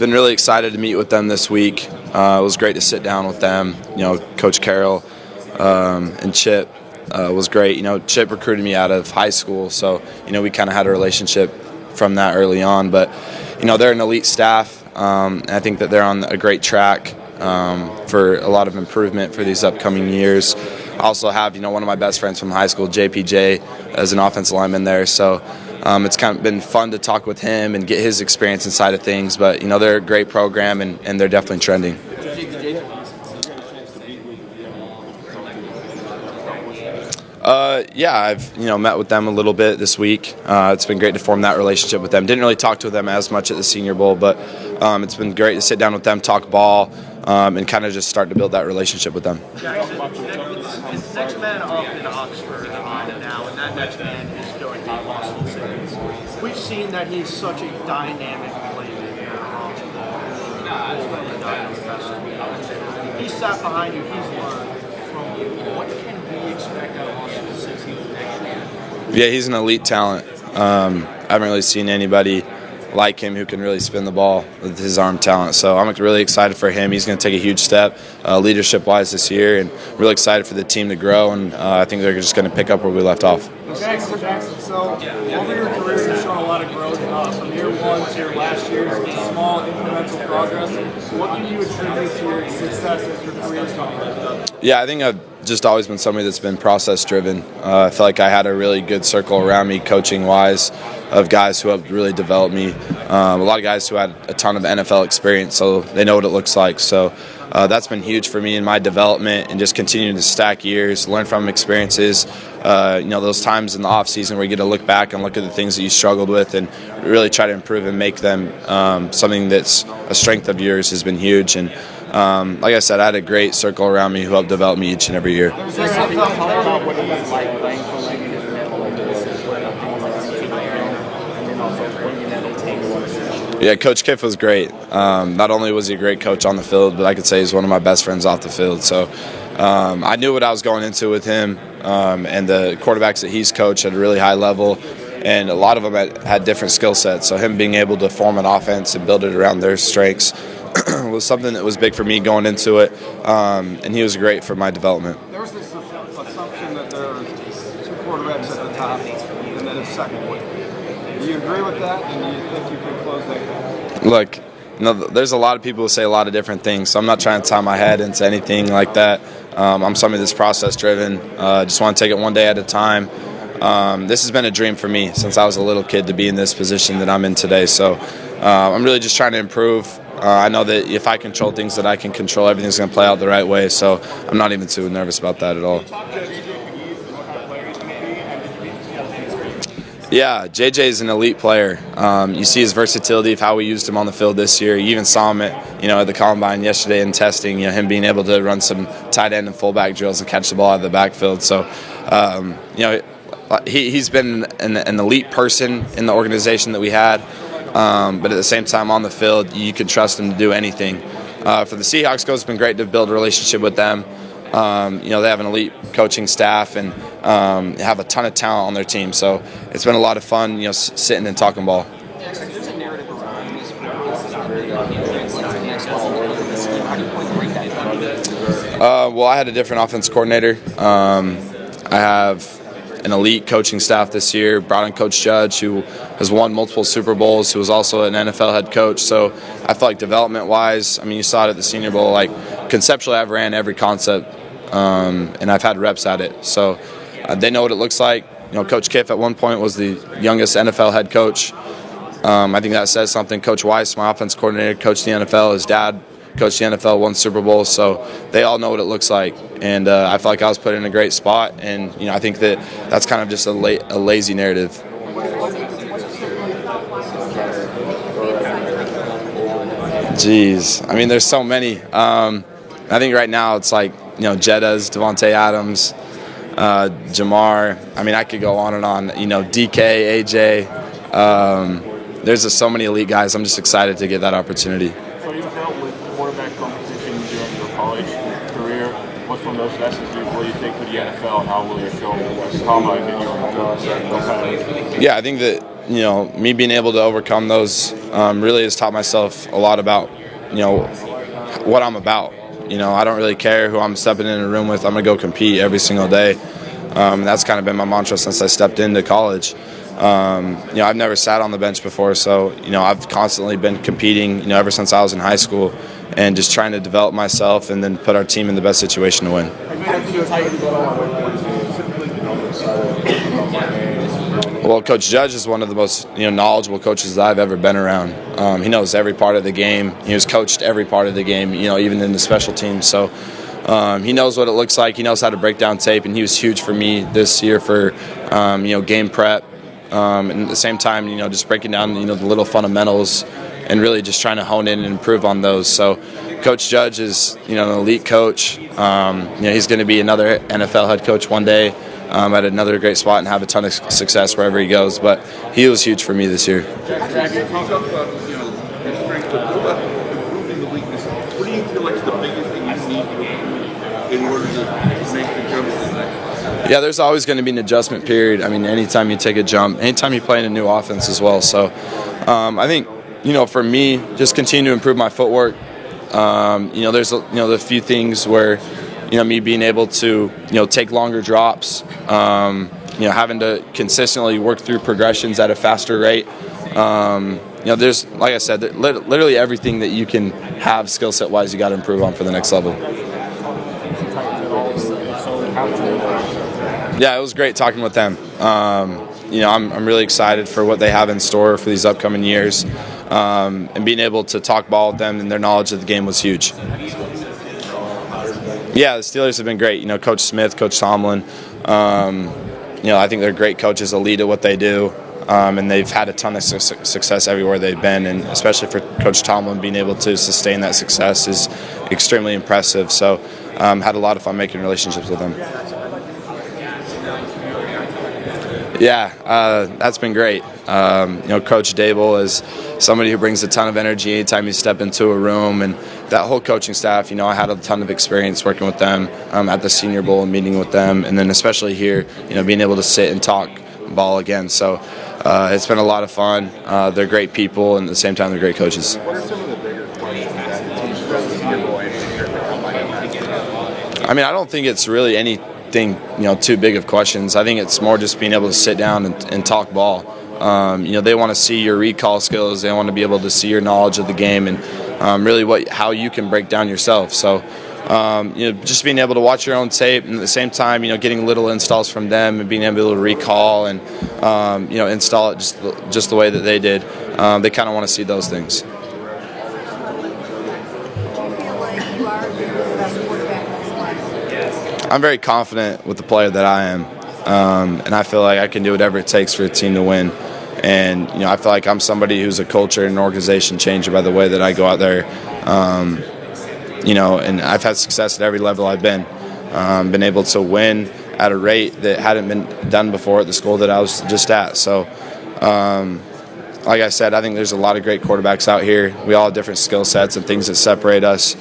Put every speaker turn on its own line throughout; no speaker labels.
Been really excited to meet with them this week. It was great to sit down with them. Coach Carroll and Chip was great. Chip recruited me out of high school, so we kind of had a relationship from that early on. But they're an elite staff. And I think that they're on a great track for a lot of improvement for these upcoming years. I also have one of my best friends from high school, JPJ, as an offensive lineman there. So it's kind of been fun to talk with him and get his experience inside of things. But they're a great program and they're definitely trending. Yeah, I've met with them a little bit this week. It's been great to form that relationship with them. Didn't really talk to them as much at the Senior Bowl, but it's been great to sit down with them, talk ball, and kind of just start to build that relationship with them.
It's next man up in Oxford now, and that next man is going to be Boston City. We've seen that he's such a dynamic playmaker. He sat behind you. He's learned from you. What can we expect out of Boston City next year?
Yeah, he's an elite talent. I haven't really seen anybody like him who can really spin the ball with his arm talent. So I'm really excited for him. He's going to take a huge step leadership-wise this year, and really excited for the team to grow, and I think they're just going to pick up where we left off.
Jaxson, so over your career you've shown a lot of growth from year one to your last year. It's been small incremental progress. What can you attribute to your success as your career's gone?
Yeah, I think I've just always been somebody that's been process-driven. I feel like I had a really good circle around me coaching-wise of guys who have really developed me. A lot of guys who had a ton of NFL experience, so they know what it looks like. So that's been huge for me in my development and just continuing to stack years, learn from experiences. Those times in the off season where you get to look back and look at the things that you struggled with and really try to improve and make them something that's a strength of yours has been huge. And like I said, I had a great circle around me who helped develop me each and every year. Yeah, Coach Kiff was great. Not only was he a great coach on the field, but I could say he's one of my best friends off the field. So I knew what I was going into with him, and the quarterbacks that he's coached at a really high level, and a lot of them had different skill sets. So him being able to form an offense and build it around their strengths was something that was big for me going into it, and he was great for my development.
There was this assumption that there are two quarterbacks at the top and then a second one. Do you agree with that, and do you think you can close that gap?
Look, there's a lot of people who say a lot of different things, so I'm not trying to tie my head into anything like that. I'm somebody that's process-driven. Just want to take it one day at a time. This has been a dream for me since I was a little kid to be in this position that I'm in today. So I'm really just trying to improve. I know that if I control things that I can control, everything's going to play out the right way. So I'm not even too nervous about that at all. Yeah, JJ is an elite player. You see his versatility of how we used him on the field this year. You even saw him at the combine yesterday in testing. Him being able to run some tight end and fullback drills and catch the ball out of the backfield. So, he's been an elite person in the organization that we had. But at the same time, on the field, you can trust him to do anything. For the Seahawks, it's been great to build a relationship with them. They have an elite coaching staff and have a ton of talent on their team. So it's been a lot of fun, sitting and talking ball.
There's a narrative around these
Well, I had a different offense coordinator. I have an elite coaching staff this year. Brought in Coach Judge, who has won multiple Super Bowls, who was also an NFL head coach. So I feel like development-wise, you saw it at the Senior Bowl. Conceptually, I've ran every concept, and I've had reps at it. So they know what it looks like. Coach Kiff at one point was the youngest NFL head coach. I think that says something. Coach Weiss, my offense coordinator, coached the NFL. His dad coached the NFL, won Super Bowl. So they all know what it looks like. And I feel like I was put in a great spot. And, I think that's kind of just a lazy narrative. Jeez. There's so many. I think right now it's Jeddah's, Devontae Adams, Jamar. I could go on and on. DK, AJ. There's just so many elite guys. I'm just excited to get that opportunity.
So you dealt with quarterback competition during your college career. What from those lessons will you take to the NFL, and how will you show this combine that you're
Yeah, I think that me being able to overcome those really has taught myself a lot about, what I'm about. I don't really care who I'm stepping in a room with. I'm going to go compete every single day. And that's kind of been my mantra since I stepped into college. I've never sat on the bench before, so, I've constantly been competing, ever since I was in high school, and just trying to develop myself and then put our team in the best situation to win. Well, Coach Judge is one of the most knowledgeable coaches that I've ever been around. He knows every part of the game. He was coached every part of the game, even in the special teams. So he knows what it looks like. He knows how to break down tape, and he was huge for me this year for game prep. And at the same time, just breaking down the little fundamentals and really just trying to hone in and improve on those. So Coach Judge is an elite coach. He's going to be another NFL head coach one day. At another great spot and have a ton of success wherever he goes. But he was huge for me this year.
Talk about your strengths, but what about improving the weaknesses? What do you feel like is the biggest thing you need in order to make the jump to the next level?
Yeah, there's always going to be an adjustment period. I mean, anytime you take a jump, anytime you play in a new offense as well. So I think, for me, just continue to improve my footwork. There's a few things where me being able to, take longer drops, having to consistently work through progressions at a faster rate. There's, like I said, literally everything that you can have skill set wise, you got to improve on for the next level. Yeah, it was great talking with them. I'm really excited for what they have in store for these upcoming years, and being able to talk ball with them and their knowledge of the game was huge. Yeah, the Steelers have been great. Coach Smith, Coach Tomlin. I think they're great coaches, elite at what they do, and they've had a ton of success everywhere they've been. And especially for Coach Tomlin, being able to sustain that success is extremely impressive. So, had a lot of fun making relationships with them. Yeah, that's been great. Coach Dable is somebody who brings a ton of energy anytime you step into a room, and that whole coaching staff, I had a ton of experience working with them at the Senior Bowl and meeting with them, and then especially here, being able to sit and talk ball again. So it's been a lot of fun. They're great people, and at the same time, they're great coaches.
What are some of the bigger questions that the teams throughout the Senior Bowl and here at the Combine?
I mean, I don't think it's really anything, too big of questions. I think it's more just being able to sit down and talk ball. They want to see your recall skills. They want to be able to see your knowledge of the game and really how you can break down yourself. So, just being able to watch your own tape and at the same time, getting little installs from them and being able to recall and, install it just the way that they did. They kind of want to see those things. I'm very confident with the player that I am, and I feel like I can do whatever it takes for a team to win. And I feel like I'm somebody who's a culture and an organization changer by the way that I go out there. And I've had success at every level I've been able to win at a rate that hadn't been done before at the school that I was just at. So, like I said, I think there's a lot of great quarterbacks out here. We all have different skill sets and things that separate us.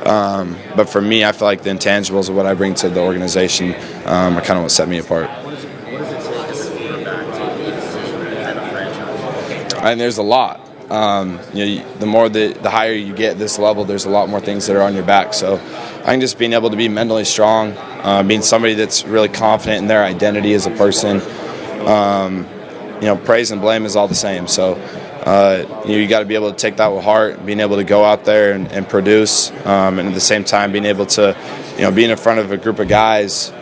But for me, I feel like the intangibles of what I bring to the organization are kind of what set me apart. And there's a lot. The higher you get this level, there's a lot more things that are on your back. So I think just being able to be mentally strong, being somebody that's really confident in their identity as a person, praise and blame is all the same. So you got to be able to take that with heart, being able to go out there and produce, and at the same time being able to, being in front of a group of guys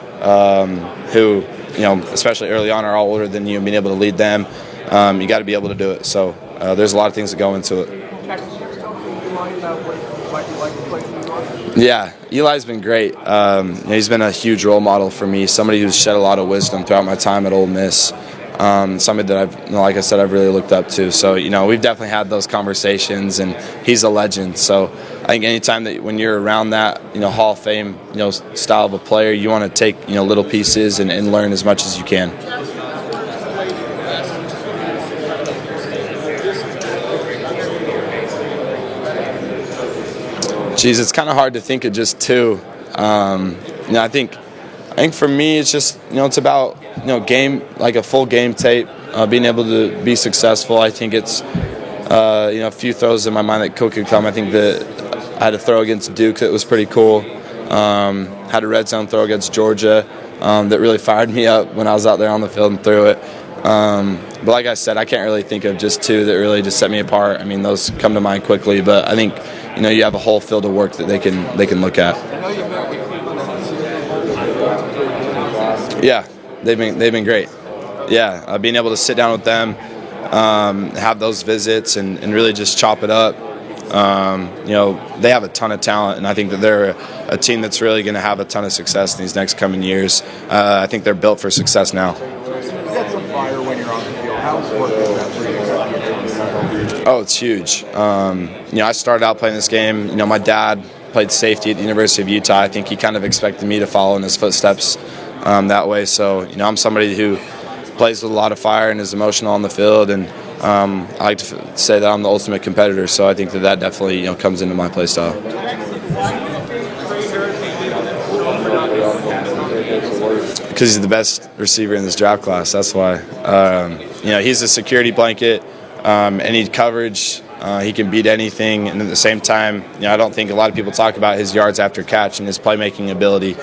who, especially early on, are all older than you, and being able to lead them. You got to be able to do it. So there's a lot of things that go into it. Yeah, Eli's been great. He's been a huge role model for me, somebody who's shed a lot of wisdom throughout my time at Ole Miss. Somebody that I've really looked up to. So, we've definitely had those conversations, and he's a legend. So I think anytime that when you're around that, Hall of Fame, style of a player, you want to take, little pieces and learn as much as you can. Geez, it's kind of hard to think of just two. I think for me, it's just it's about game, like a full game tape, being able to be successful. I think it's a few throws in my mind that could come. I think that I had a throw against Duke that was pretty cool. Had a red zone throw against Georgia that really fired me up when I was out there on the field and threw it. But like I said, I can't really think of just two that really just set me apart. I mean, those come to mind quickly, but I think you have a whole field of work that they can look at. Yeah, they've been great. Yeah, being able to sit down with them, have those visits, and really just chop it up. They have a ton of talent, and I think that they're a team that's really going to have a ton of success in these next coming years. I think they're built for success now.
Get some fire when you're on the field. How important is that for you?
Oh, it's huge. I started out playing this game. My dad played safety at the University of Utah. I think he kind of expected me to follow in his footsteps that way. So, I'm somebody who plays with a lot of fire and is emotional on the field, and I like to say that I'm the ultimate competitor. So I think that definitely comes into my play style. Because he's the best receiver in this draft class. That's why. He's a security blanket. Any coverage, he can beat anything. And at the same time, I don't think a lot of people talk about his yards after catch and his playmaking ability.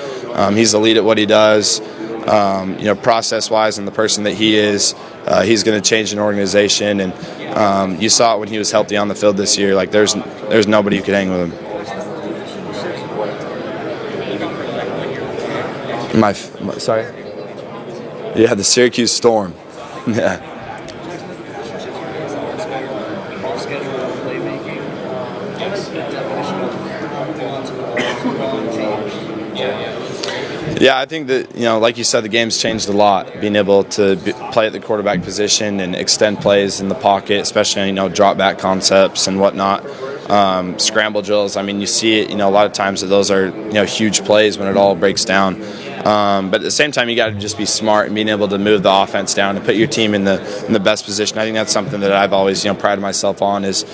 He's elite at what he does. Process-wise, and the person that he is, he's going to change an organization. And you saw it when he was healthy on the field this year. Like there's nobody who could hang with him. Sorry? Yeah, the Syracuse Storm. Yeah. Yeah, I think that, like you said, the game's changed a lot. Being able to play at the quarterback position and extend plays in the pocket, especially, drop back concepts and whatnot. Scramble drills, you see it, a lot of times that those are, huge plays when it all breaks down. But at the same time, you got to just be smart and being able to move the offense down and put your team in the best position. I think that's something that I've always, prided myself on is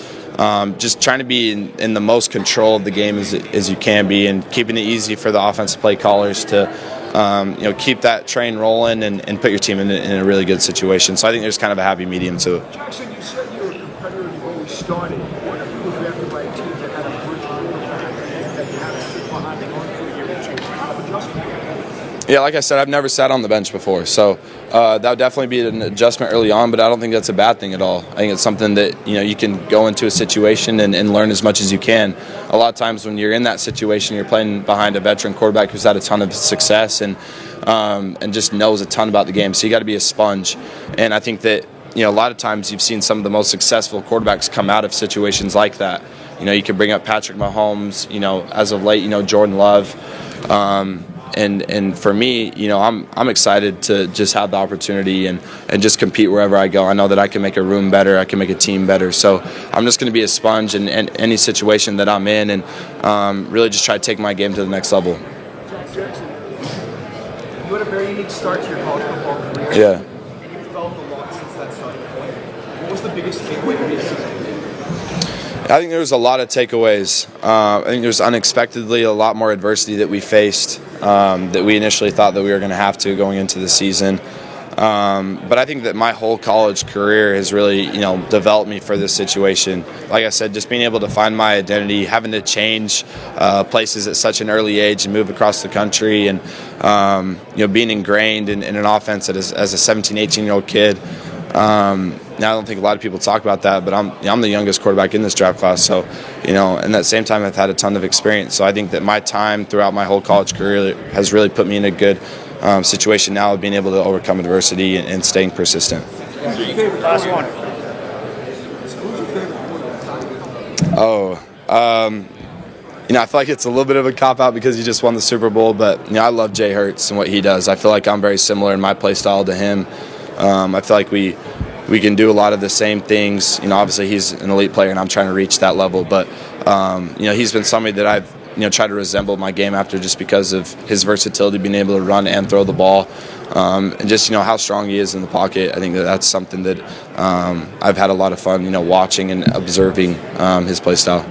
just trying to be in the most control of the game as you can be, and keeping it easy for the offensive play callers to keep that train rolling and put your team in a really good situation. So I think there's kind of a happy medium to it.
Jaxson, you said you were a competitor when you started. What if you were drafted by a team that had a virtual quarterback that you had to sit behind the arm for a year and change? How adjustment?
Yeah, like I said, I've never sat on the bench before, so that would definitely be an adjustment early on, but I don't think that's a bad thing at all. I think it's something that you can go into a situation and learn as much as you can. A lot of times when you're in that situation, you're playing behind a veteran quarterback who's had a ton of success and just knows a ton about the game, so you got to be a sponge. And I think that a lot of times you've seen some of the most successful quarterbacks come out of situations like that. You can bring up Patrick Mahomes, as of late, Jordan Love. And for me, I'm excited to just have the opportunity and just compete wherever I go. I know that I can make a room better, I can make a team better. So I'm just going to be a sponge in any situation that I'm in, and really just try to take my game to the next level.
Jaxson, you had a very unique start to your college football career.
Yeah.
And you've developed a lot since that starting point. What was the biggest takeaway from this season?
I think there was a lot of takeaways. I think there's unexpectedly a lot more adversity that we faced that we initially thought that we were going to have to going into the season. But I think that my whole college career has really, developed me for this situation. Like I said, just being able to find my identity, having to change places at such an early age and move across the country, and being ingrained in an offense as a 17, 18-year-old kid. Now I don't think a lot of people talk about that, but I'm the youngest quarterback in this draft class. So, and at the same time, I've had a ton of experience. So I think that my time throughout my whole college career has really put me in a good situation now of being able to overcome adversity and staying persistent.
Last one.
I feel like it's a little bit of a cop-out because he just won the Super Bowl, but I love Jay Hurts and what he does. I feel like I'm very similar in my play style to him. I feel like we can do a lot of the same things. Obviously he's an elite player and I'm trying to reach that level, but he's been somebody that I've tried to resemble my game after, just because of his versatility, being able to run and throw the ball, and just how strong he is in the pocket. I think that's something that I've had a lot of fun watching and observing his play style.